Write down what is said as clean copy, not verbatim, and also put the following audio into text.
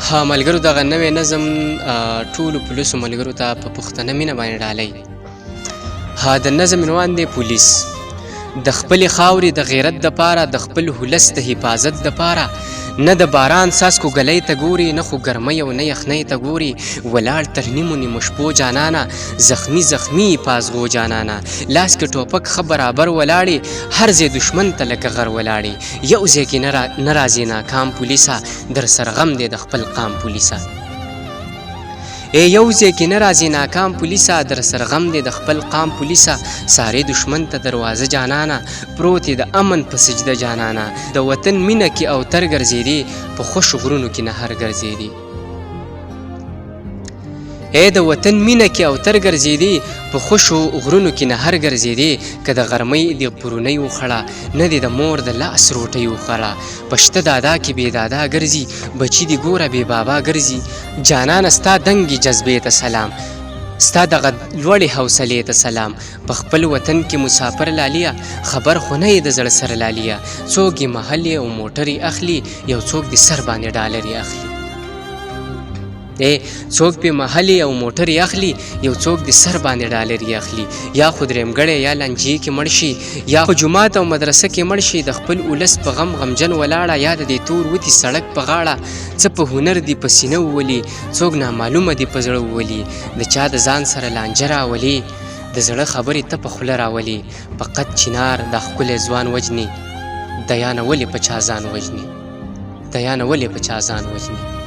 ها ملګرو دغه نوی نظم ټولو پولیسو ملګرو ته په پښتنه مینه باندې ډالۍ. ها د نظم عنوان دی پولیس. د خپلې خاورې د غیرت دپاره، د خپل ولس د حفاظت دپاره، نه د باران څاڅکو ګلی ته ګوري، نه خو ګرمۍ او نه یخنۍ ته ګوري. ولاړ تر نیمو نیمو شپو جانانه، زخمی زخمی پازغو جانانه. لاس کې ټوپک ښه برابر ولاړې، هر ځای دشمن ته لکه غر ولاړې. یو ځای کې نه راځي ناکام پولیسه، در سرغم دی د خپل قام پولیسه. یو ځای کې نه راځي ناکام پولیسه، در سرغم دی د خپل قام پولیسه. سارې دشمن ته دروازه جانانه، پروت د امن په سجده جانانه. د وطن مینه کې اوتر ګرځېدې، په خوشو غرونو کې نهر ګرځېدې. د وطن مینه کې اوتر ګرځېدې، په خوشو غرونو کې نهر ګرځېدې. که د غرمۍ د پرونۍ وخړه، نه دې د مور د لاس روټۍ وخړه. په شته دادا کې بې دادا ګرځي، بچي دې ګوره بې بابا ګرځي. جانانه ستا دنګې جذبې ته سلام، ستا دغه لوړې حوصلې ته سلام. په خپل وطن کې مسافر لالیه، خبر خو نه یې د زړه سره لالیه. څوک یې محل او موټرې اخلي، یو څوک دې سر باندې ډالرې اخلي. څوک پې محلې او موټرې اخلي، یو څوک د سر باندې ډالرې اخلي. یا خو درېمګړی یا لانجې کې مړ شي، یا خو جومات او مدرسه کې مړ شي. د خپل ولس په غم غمجن ولاړه، یا د دې تور وتي سړک په غاړه. څه په هنر دي په سینه وولي، څوک نامعلومه دي په زړه وولي. د چا د ځان سره لانجه راولي، د زړه خبرې ته په خوله راولي. په قد چنار دا ښکلی ځوان وجني، دیانه ولې په چا ځان وجني، دیانه ولې په چا ځان وجني.